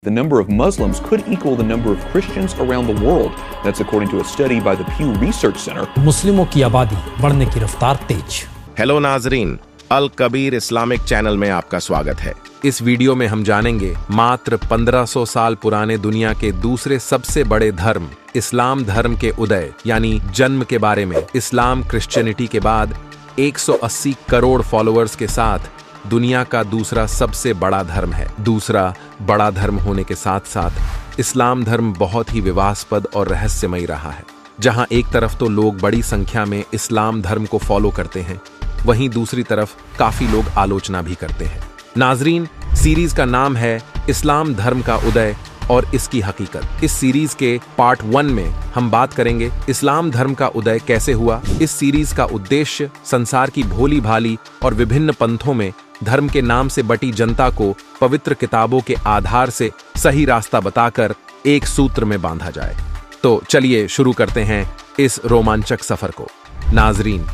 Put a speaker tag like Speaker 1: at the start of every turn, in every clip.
Speaker 1: the number of Muslims could equal the number of Christians around the world. That's according to a study by the Pew Research Center.
Speaker 2: मुस्लिमों की आबादी बढ़ने की रफ्तार तेज।
Speaker 3: Hello नाजरीन, अल Kabir Islamic channel में आपका स्वागत है। इस वीडियो में हम जानेंगे मात्र 1500 साल पुराने दुनिया के दूसरे सबसे बड़े धर्म इस्लाम धर्म के उदय यानी जन्म के बारे में। इस्लाम क्रिश्चियनिटी के बाद 180 करोड़ फॉलोअर्स के साथ दुनिया का दूसरा सबसे बड़ा धर्म है। दूसरा बड़ा धर्म होने के साथ साथ इस्लाम धर्म बहुत ही विवादास्पद और रहस्यमयी रहा है। जहां एक तरफ तो लोग बड़ी संख्या में इस्लाम धर्म को फॉलो करते हैं, वहीं दूसरी तरफ काफी लोग आलोचना भी करते हैं। नाजरीन, सीरीज का नाम है इस्लाम धर्म का उदय और इसकी हकीकत। इस सीरीज के पार्ट 1 में हम बात करेंगे इस्लाम धर्म का उदय कैसे हुआ। इस सीरीज का उद्देश्य संसार की भोली भाली और विभिन्न पंथों में धर्म के नाम से बटी जनता को पवित्र किताबों के आधार से सही रास्ता बताकर एक सूत्र में बांधा जाए। तो चलिए शुरू करते हैं इस रोमांचक सफर को। नाजरीन,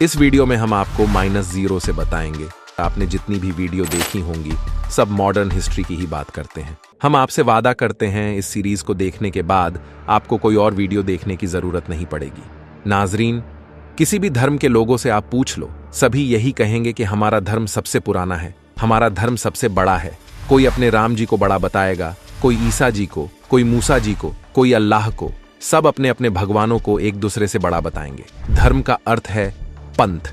Speaker 3: इस वीडियो में हम आपको -0 से बताएंगे। आपने जितनी भी वीडियो देखी होंगी सब मॉडर्न हिस्ट्री की ही बात करते हैं। हम आपसे वादा करते हैं इस सीरीज को देखने के बाद आपको कोई और वीडियो देखने की जरूरत नहीं पड़ेगी। नाजरीन, किसी भी धर्म के लोगों से आप पूछ लो, सभी यही कहेंगे कि हमारा धर्म सबसे पुराना है, हमारा धर्म सबसे बड़ा है। कोई अपने राम जी को बड़ा बताएगा, कोई ईसा जी को, कोई मूसा जी को, कोई अल्लाह को। सब अपने अपने भगवानों को एक दूसरे से बड़ा बताएंगे। धर्म का अर्थ है पंथ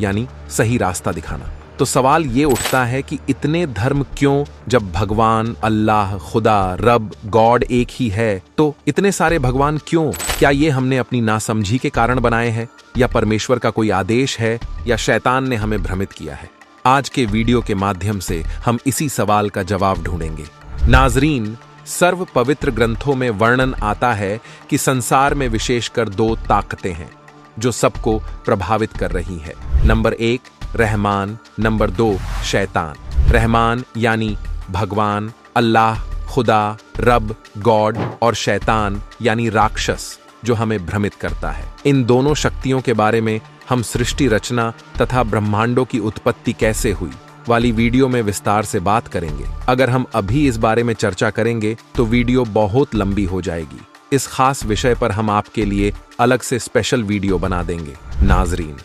Speaker 3: यानी सही रास्ता दिखाना। तो सवाल ये उठता है कि इतने धर्म क्यों, जब भगवान, अल्लाह, खुदा, रब, गॉड एक ही है, तो इतने सारे भगवान क्यों? क्या ये हमने अपनी नासमझी के कारण बनाए हैं, या परमेश्वर का कोई आदेश है, या शैतान ने हमें भ्रमित किया है? आज के वीडियो के माध्यम से हम इसी सवाल का जवाब ढूंढेंगे। नाजरीन, सर्व पवित्र ग्रंथों में वर्णन आता है कि संसार में विशेषकर 2 ताकतें हैं जो सबको प्रभावित कर रही है। नंबर 1 रहमान, नंबर 2 शैतान। रहमान यानी भगवान, अल्लाह, खुदा, रब, गॉड, और शैतान यानी राक्षस जो हमें भ्रमित करता है। इन दोनों शक्तियों के बारे में हम सृष्टि रचना तथा ब्रह्मांडों की उत्पत्ति कैसे हुई वाली वीडियो में विस्तार से बात करेंगे। अगर हम अभी इस बारे में चर्चा करेंगे तो वीडियो बहुत लंबी हो जाएगी। इस खास विषय पर हम आपके लिए अलग से स्पेशल वीडियो बना देंगे। नाजरीन,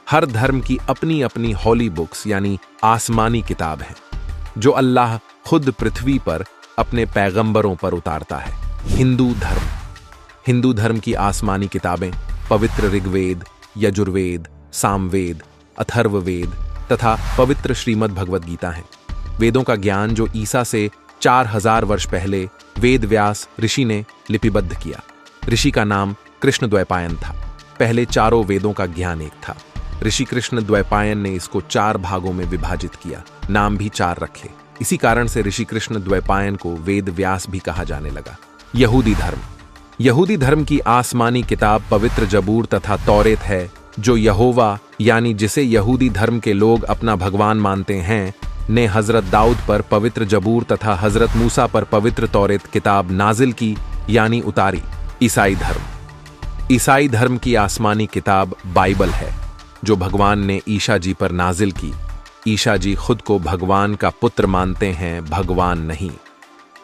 Speaker 3: हर धर्म की अपनी अपनी हॉली बुक्स यानी आसमानी किताब है जो अल्लाह खुद पृथ्वी पर अपने पैगंबरों पर उतारता है। हिंदू धर्म की आसमानी किताबें पवित्र ऋग्वेद, यजुर्वेद, सामवेद, अथर्ववेद तथा पवित्र श्रीमद् भगवद गीता हैं। वेदों का ज्ञान जो ईसा से 4000 वर्ष पहले वेद व्यास ऋषि ने लिपिबद्ध किया। ऋषि का नाम कृष्ण द्वैपायन था। पहले चारों वेदों का ज्ञान एक था। ऋषि कृष्ण द्वैपायन ने इसको 4 भागों में विभाजित किया, नाम भी 4 रखे। इसी कारण से ऋषि कृष्ण द्वैपायन को वेद व्यास भी कहा जाने लगा। यहूदी धर्म की आसमानी किताब पवित्र जबूर तथा तौरेत है जो यहोवा यानी जिसे यहूदी धर्म के लोग अपना भगवान मानते हैं ने हजरत दाऊद पर पवित्र जबूर तथा हजरत मूसा पर पवित्र तौरेत किताब नाजिल की यानी उतारी। ईसाई धर्म की आसमानी किताब बाइबल है जो भगवान ने ईशा जी पर नाजिल की। ईशा जी खुद को भगवान का पुत्र मानते हैं, भगवान नहीं।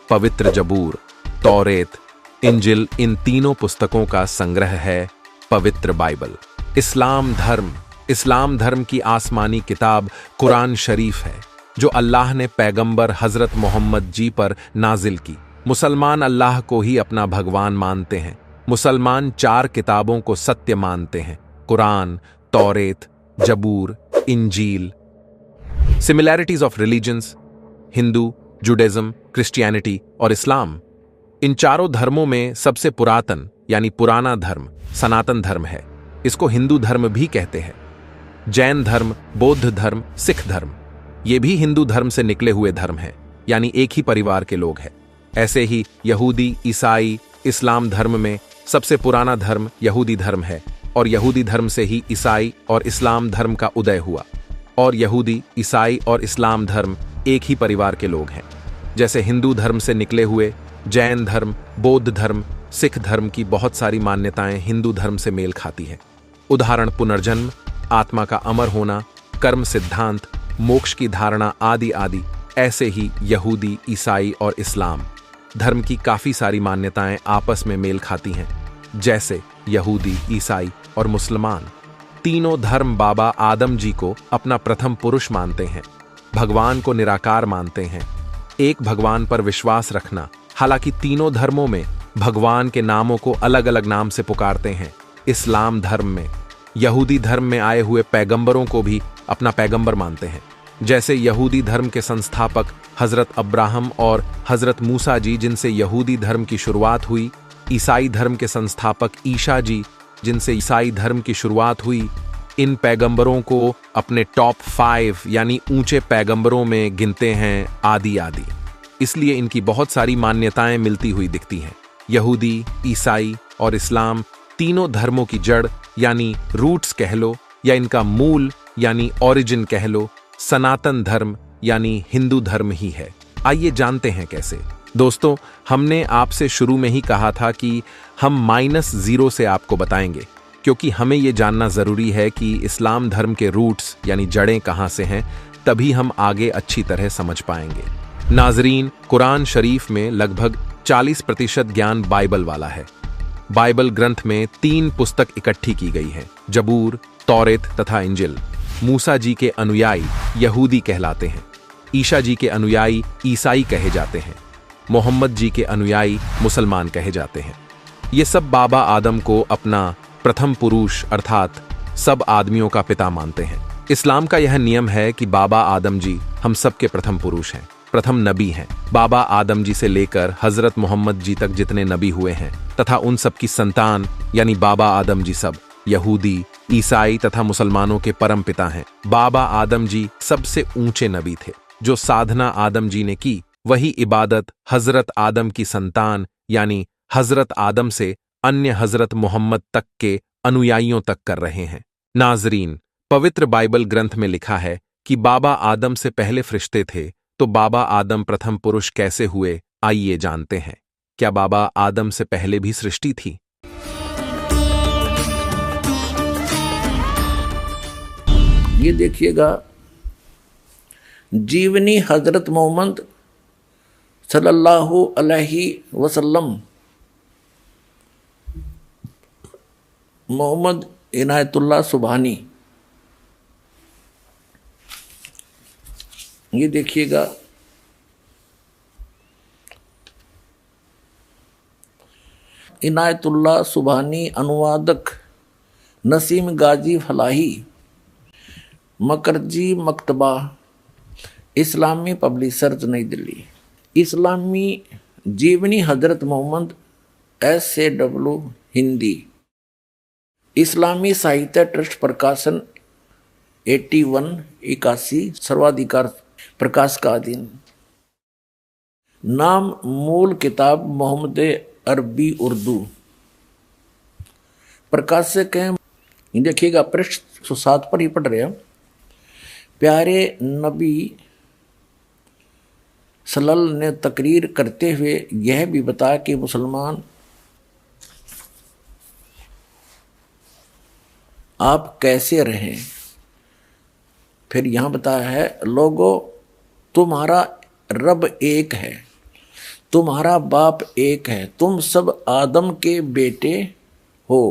Speaker 3: पवित्र जबूर, तौरेत, इंजिल, इन तीनों पुस्तकों का संग्रह है पवित्र बाइबल। इस्लाम धर्म की आसमानी किताब कुरान शरीफ है जो अल्लाह ने पैगंबर हजरत मोहम्मद जी पर नाजिल की। मुसलमान अल्लाह को ही अपना भगवान मानते हैं। मुसलमान 4 किताबों को सत्य मानते हैं, कुरान, तौरेत, जबूर, इंजील। Similarities of religions, Hindu, Judaism, Christianity और इस्लाम। इन चारों धर्मों में सबसे पुरातन यानी पुराना धर्म सनातन धर्म है। इसको हिंदू धर्म भी कहते हैं। जैन धर्म, बौद्ध धर्म, सिख धर्म ये भी हिंदू धर्म से निकले हुए धर्म हैं, यानी एक ही परिवार के लोग हैं। ऐसे ही यहूदी, ईसाई, इस्लाम धर्म में सबसे पुराना धर्म यहूदी धर्म है और यहूदी धर्म से ही ईसाई और इस्लाम धर्म का उदय हुआ। और यहूदी, ईसाई और इस्लाम धर्म एक ही परिवार के लोग हैं। जैसे हिंदू धर्म से निकले हुए जैन धर्म, बौद्ध धर्म, सिख धर्म की बहुत सारी मान्यताएं हिंदू धर्म से मेल खाती हैं। उदाहरण पुनर्जन्म, आत्मा का अमर होना, कर्म सिद्धांत, मोक्ष की धारणा आदि आदि ऐसे ही यहूदी, ईसाई और इस्लाम धर्म की काफी सारी मान्यताएं आपस में मेल खाती हैं। जैसे यहूदी, ईसाई और मुसलमान तीनों धर्म बाबा आदम जी को अपना प्रथम पुरुष मानते हैं, भगवान को निराकार मानते हैं, एक भगवान पर विश्वास रखना। हालांकि तीनों धर्मों में भगवान के नामों को अलग अलग नाम से पुकारते हैं। इस्लाम धर्म में यहूदी धर्म में आए हुए पैगंबरों को भी अपना पैगंबर मानते हैं। जैसे यहूदी धर्म के संस्थापक हजरत अब्राहम और हजरत मूसा जी, जिनसे यहूदी धर्म की शुरुआत हुई। ईसाई धर्म के संस्थापक ईसा जी, जिनसे ईसाई धर्म की शुरुआत हुई। इन पैगंबरों को अपने टॉप 5 यानी ऊंचे पैगंबरों में गिनते हैं आदि आदि। इसलिए इनकी बहुत सारी मान्यताएं मिलती हुई दिखती हैं। यहूदी, ईसाई और इस्लाम तीनों धर्मों की जड़ यानी रूट्स कह लो, या इनका मूल यानी ओरिजिन कह लो, सनातन धर्म यानी हिंदू धर्म ही है। आइए जानते हैं कैसे। दोस्तों, हमने आपसे शुरू में ही कहा था कि हम -0 से आपको बताएंगे, क्योंकि हमें यह जानना जरूरी है कि इस्लाम धर्म के रूट्स यानी जड़ें कहां से हैं, तभी हम आगे अच्छी तरह समझ पाएंगे। नाजरीन, कुरान शरीफ में लगभग 40% ज्ञान बाइबल वाला है। बाइबल ग्रंथ में 3 पुस्तक इकट्ठी की गई हैं, जबूर, तौरेत तथा इंजिल। मूसा जी के अनुयायी यहूदी कहलाते हैं, ईसा जी के अनुयायी ईसाई कहे जाते हैं, मोहम्मद जी के अनुयायी मुसलमान कहे जाते हैं। ये सब बाबा आदम को अपना प्रथम पुरुष अर्थात सब आदमियों का पिता मानते हैं। इस्लाम का यह नियम है कि बाबा आदम जी हम सब के प्रथम पुरुष हैं, प्रथम नबी हैं। बाबा आदम जी से लेकर हजरत मोहम्मद जी तक जितने नबी हुए हैं तथा उन सब की संतान यानी बाबा आदम जी सब यहूदी, ईसाई तथा मुसलमानों के परम पिता हैं। बाबा आदम जी सबसे ऊंचे नबी थे। जो साधना आदम जी ने की, वही इबादत हजरत आदम की संतान यानी हजरत आदम से अन्य हजरत मोहम्मद तक के अनुयायियों तक कर रहे हैं। नाजरीन, पवित्र बाइबल ग्रंथ में लिखा है कि बाबा आदम से पहले फरिश्ते थे, तो बाबा आदम प्रथम पुरुष कैसे हुए, आइए जानते हैं। क्या बाबा आदम से पहले भी सृष्टि थी?
Speaker 4: ये देखिएगा, जीवनी हजरत मोहम्मद सल्लल्लाहु अलैहि वसल्लम, मोहम्मद इनायतुल्लाह सुबहानी। ये देखिएगा, इनायतुल्लाह सुबहानी, अनुवादक नसीम गाजी फलाही, मकरजी मकतबा, इस्लामी पब्लिशर्स, नई दिल्ली। इस्लामी जीवनी हजरत मोहम्मद SAW हिंदी, इस्लामी साहित्य ट्रस्ट प्रकाशन 81 सर्वाधिकार प्रकाश का अधीन। नाम मूल किताब मोहम्मद अरबी उर्दू, प्रकाशक हैं। देखिएगा, पृष्ठ 107 पर ही पढ़ रहे हैं। प्यारे नबी सल्लल्लाहु ने तकरीर करते हुए यह भी बताया कि मुसलमान आप कैसे रहें। फिर यहाँ बताया है, लोगों तुम्हारा रब एक है, तुम्हारा बाप एक है, तुम सब आदम के बेटे हो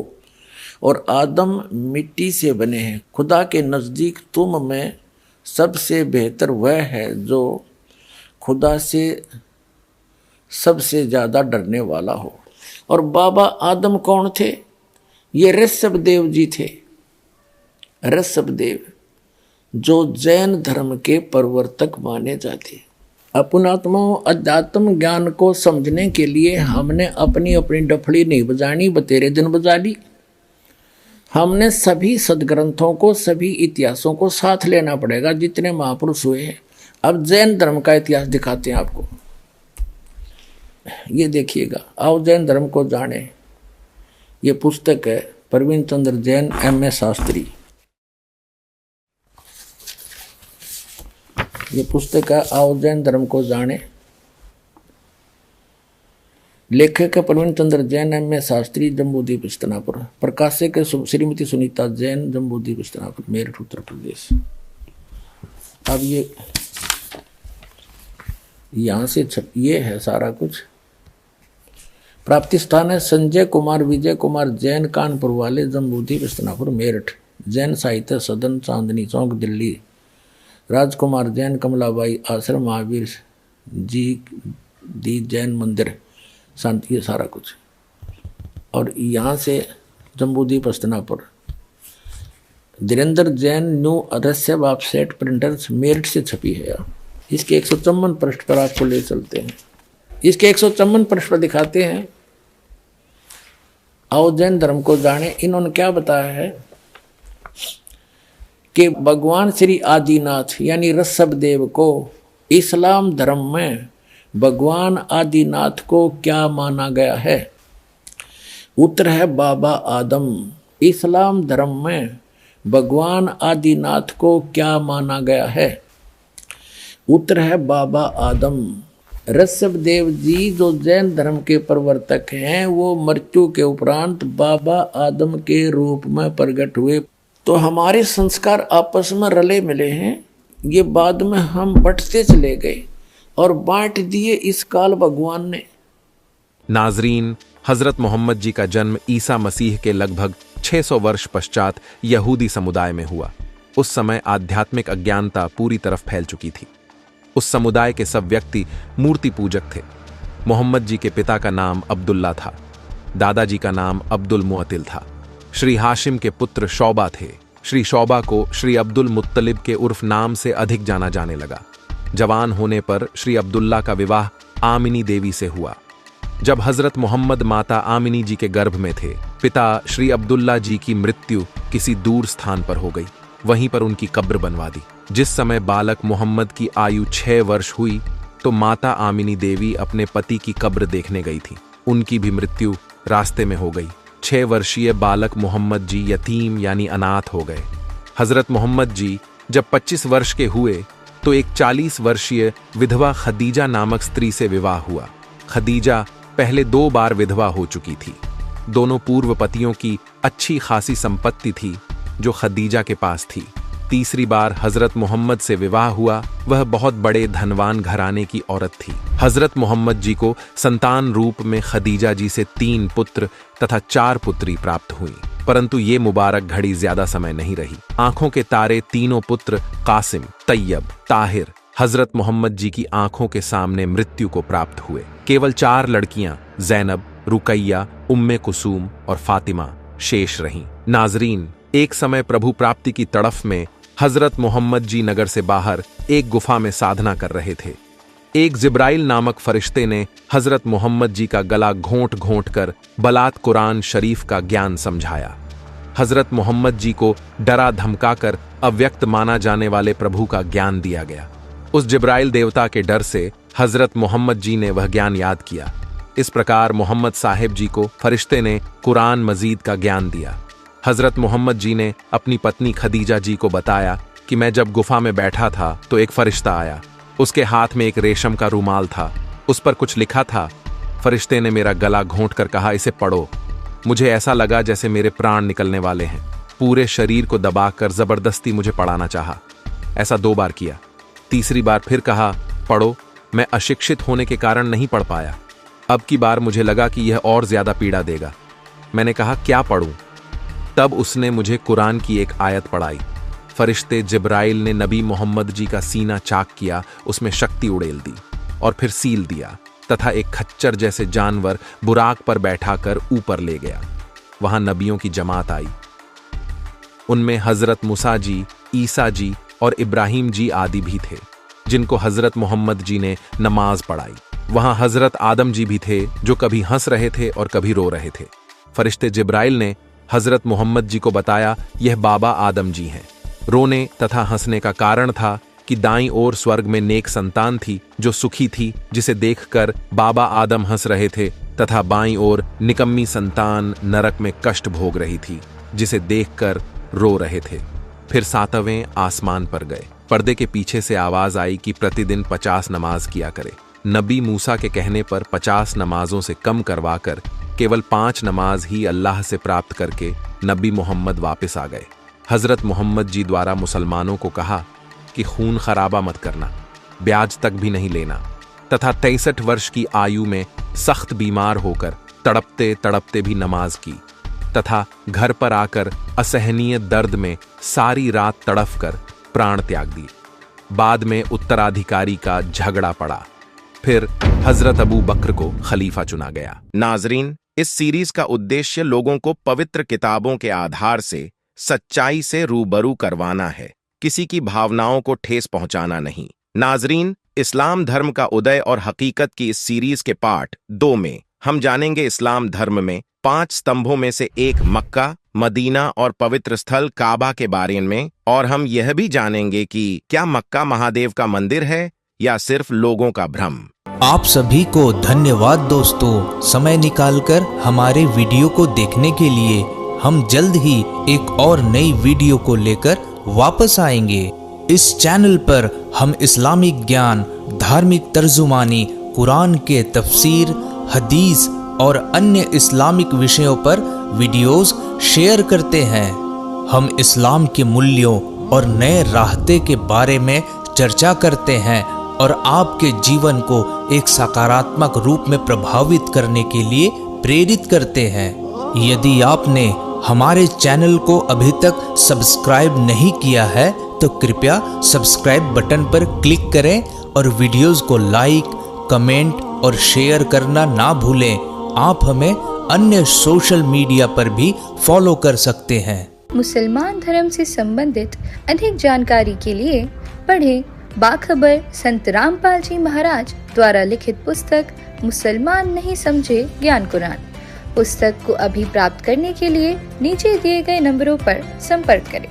Speaker 4: और आदम मिट्टी से बने हैं। खुदा के नज़दीक तुम में सबसे बेहतर वह है जो खुदा से सबसे ज़्यादा डरने वाला हो। और बाबा आदम कौन थे? ये ऋषभदेव जी थे। ऋषभदेव जो जैन धर्म के प्रवर्तक माने जाते। अपनात्माओं, अध्यात्म ज्ञान को समझने के लिए हमने अपनी अपनी डफड़ी नहीं बजानी, बतेरे दिन बजा ली। हमने सभी सदग्रंथों को, सभी इतिहासों को साथ लेना पड़ेगा, जितने महापुरुष हुए हैं। अब जैन धर्म का इतिहास दिखाते हैं आपको। ये देखिएगा, आओ जैन धर्म को जाने। ये पुस्तक है प्रवीण चंद्र जैन MA शास्त्री। ये पुस्तक है आओ जैन धर्म को जाने। लेखक है प्रवीण चंद्र जैन MA शास्त्री, जम्बूद्वीप इस्तनापुर। प्रकाशक है श्रीमती सुनीता जैन, जम्बूद्वीप इस्तनापुर, मेरठ, उत्तर प्रदेश। अब ये यहाँ से ये है सारा कुछ। प्राप्ति स्थान है संजय कुमार विजय कुमार जैन, कानपुर वाले, जम्बूद्वीप हस्तिनापुर मेरठ, जैन साहित्य सदन चांदनी चौक दिल्ली। राजकुमार जैन, कमलाबाई आश्रम, महावीर जी दी जैन मंदिर शांति, ये सारा कुछ। और यहाँ से जम्बूद्वीप हस्तिनापुर। धीरेन्द्र जैन न्यू रहस्य बाप सेट प्रिंटर्स मेरठ से छपी है। इसके 154 पृष्ठ पर आपको ले चलते हैं। इसके 154 पृष्ठ पर दिखाते हैं, आओ जैन धर्म को जाने। इन्होंने क्या बताया है कि भगवान श्री आदिनाथ यानी ऋषभ देव को इस्लाम धर्म में भगवान आदिनाथ को क्या माना गया है। उत्तर है बाबा आदम। इस्लाम धर्म में भगवान आदिनाथ को क्या माना गया है। उत्तर है बाबा आदम। ऋषभ देव जी जो जैन धर्म के प्रवर्तक हैं वो मृत्यु के उपरांत बाबा आदम के रूप में प्रकट हुए। तो हमारे संस्कार आपस में रले मिले हैं, ये बाद में हम बंटते चले गए और बांट दिए इस काल भगवान ने।
Speaker 3: नाजरीन, हजरत मोहम्मद जी का जन्म ईसा मसीह के लगभग 600 वर्ष पश्चात यहूदी समुदाय में हुआ। उस समय आध्यात्मिक अज्ञानता पूरी तरफ फैल चुकी थी। उस समुदाय के सब व्यक्ति मूर्ति पूजक थे। मोहम्मद जी के पिता का नाम अब्दुल्ला था, दादाजी का नाम अब्दुल मुअत्तिल था। श्री हाशिम के पुत्र शौबा थे। श्री शौबा को श्री अब्दुल मुत्तलिब के उर्फ नाम से अधिक जाना जाने लगा। जवान होने पर श्री अब्दुल्ला का विवाह आमिनी देवी से हुआ। जब हजरत मोहम्मद माता आमिनी जी के गर्भ में थे, पिता श्री अब्दुल्ला जी की मृत्यु किसी दूर स्थान पर हो गई। वहीं पर उनकी कब्र बनवा दी। जिस समय बालक मोहम्मद की आयु 6 वर्ष हुई तो माता आमिनी देवी अपने पति की कब्र देखने गई थी। उनकी भी मृत्यु रास्ते में हो गई। 6 वर्षीय बालक मोहम्मद जी यतीम यानी अनाथ हो गए। हजरत मोहम्मद जी जब 25 वर्ष के हुए तो एक 40 वर्षीय विधवा खदीजा नामक स्त्री से विवाह हुआ। खदीजा पहले 2 बार विधवा हो चुकी थी। दोनों पूर्व पतियों की अच्छी खासी संपत्ति थी जो खदीजा के पास थी। तीसरी बार हजरत मोहम्मद से विवाह हुआ, वह बहुत बड़े धनवान घराने की औरत थी। हजरत मोहम्मद जी को संतान रूप में खदीजा जी से 3 पुत्र तथा 4 पुत्री प्राप्त हुई, परंतु ये मुबारक घड़ी ज्यादा समय नहीं रही। आंखों के तारे तीनों पुत्र कासिम, तैयब, ताहिर हजरत मोहम्मद जी की आंखों के सामने मृत्यु को प्राप्त हुए। केवल 4 लड़कियां जैनब, रुकैया, उम्मे कुसूम और फातिमा शेष रहीं। नाजरीन, एक समय प्रभु प्राप्ति की तड़फ में हजरत मोहम्मद जी नगर से बाहर एक गुफा में साधना कर रहे थे। एक जिब्राइल नामक फरिश्ते ने हजरत मोहम्मद जी का गला घोंट घोंट कर बलात कुरान शरीफ का ज्ञान समझाया। हजरत मोहम्मद जी को डरा धमकाकर अव्यक्त माना जाने वाले प्रभु का ज्ञान दिया गया। उस जिब्राइल देवता के डर से हजरत मोहम्मद जी ने वह ज्ञान याद किया। इस प्रकार मोहम्मद साहिब जी को फरिश्ते ने कुरान मजीद का ज्ञान दिया। हजरत मोहम्मद जी ने अपनी पत्नी खदीजा जी को बताया कि मैं जब गुफा में बैठा था तो एक फरिश्ता आया। उसके हाथ में एक रेशम का रूमाल था, उस पर कुछ लिखा था। फरिश्ते ने मेरा गला घोंट कर कहा, इसे पढ़ो। मुझे ऐसा लगा जैसे मेरे प्राण निकलने वाले हैं। पूरे शरीर को दबाकर जबरदस्ती मुझे पढ़ाना चाहा। ऐसा 2 बार किया। तीसरी बार फिर कहा, पढ़ो। मैं अशिक्षित होने के कारण नहीं पढ़ पाया। अब की बार मुझे लगा कि यह और ज्यादा पीड़ा देगा। मैंने कहा, क्या पढ़ूं? तब उसने मुझे कुरान की एक आयत पढ़ाई। फरिश्ते जिब्राइल ने नबी मोहम्मद जी का सीना चाक किया, उसमें शक्ति उड़ेल दी और फिर सील दिया तथा एक खच्चर जैसे जानवर बुराक पर बैठाकर ऊपर ले गया। वहां नबियों की जमात आई। उनमें हजरत मूसा जी, ईसा जी और इब्राहिम जी आदि भी थे, जिनको हजरत मोहम्मद जी ने नमाज पढ़ाई। वहां हजरत आदम जी भी थे, जो कभी हंस रहे थे और कभी रो रहे थे। फरिश्ते जिब्राइल ने हजरत मोहम्मद जी को बताया, यह बाबा आदम जी हैं। रोने तथा हंसने का कारण था कि दाईं ओर स्वर्ग में नेक संतान थी जो सुखी थी, जिसे देखकर बाबा आदम हंस रहे थे, तथा बाईं ओर निकम्मी संतान नरक में कष्ट भोग रही थी, जिसे देखकर रो रहे थे। फिर 7वें आसमान पर गए। पर्दे के पीछे से आवाज आई कि प्रतिदिन 50 नमाज किया करे। नबी मूसा के कहने पर 50 नमाजों से कम करवाकर केवल 5 नमाज ही अल्लाह से प्राप्त करके नबी मोहम्मद वापस आ गए। हजरत मोहम्मद जी द्वारा मुसलमानों को कहा कि खून खराबा मत करना, ब्याज तक भी नहीं लेना, तथा 63 वर्ष की आयु में सख्त बीमार होकर तड़पते तड़पते भी नमाज की तथा घर पर आकर असहनीय दर्द में सारी रात तड़फ कर प्राण त्याग दिए। बाद में उत्तराधिकारी का झगड़ा पड़ा, फिर हजरत अबू बकर को खलीफा चुना गया।
Speaker 5: नाजरीन, इस सीरीज का उद्देश्य लोगों को पवित्र किताबों के आधार से सच्चाई से रूबरू करवाना है, किसी की भावनाओं को ठेस पहुंचाना नहीं। नाजरीन, इस्लाम धर्म का उदय और हकीकत की इस सीरीज के पार्ट 2 में हम जानेंगे इस्लाम धर्म में 5 स्तंभों में से एक मक्का, मदीना और पवित्र स्थल काबा के बारे में, और हम यह भी जानेंगे कि क्या मक्का महादेव का मंदिर है या सिर्फ लोगों का भ्रम।
Speaker 6: आप सभी को धन्यवाद दोस्तों, समय निकालकर हमारे वीडियो को देखने के लिए। हम जल्द ही एक और नई वीडियो को लेकर वापस आएंगे। इस चैनल पर हम इस्लामिक ज्ञान, धार्मिक तर्जुमानी, कुरान के तफसीर, हदीस और अन्य इस्लामिक विषयों पर वीडियोस शेयर करते हैं। हम इस्लाम के मूल्यों और नए रास्ते के बारे में चर्चा करते हैं और आपके जीवन को एक सकारात्मक रूप में प्रभावित करने के लिए प्रेरित करते हैं। यदि आपने हमारे चैनल को अभी तक सब्सक्राइब नहीं किया है तो कृपया सब्सक्राइब बटन पर क्लिक करें और वीडियोस को लाइक, कमेंट और शेयर करना ना भूलें। आप हमें अन्य सोशल मीडिया पर भी फॉलो कर सकते हैं।
Speaker 7: मुसलमान धर्म से संबंधित अधिक जानकारी के लिए पढ़ें बाखबर संत रामपाल जी महाराज द्वारा लिखित पुस्तक मुसलमान नहीं समझे ज्ञान कुरान। पुस्तक को अभी प्राप्त करने के लिए नीचे दिए गए नंबरों पर संपर्क करें।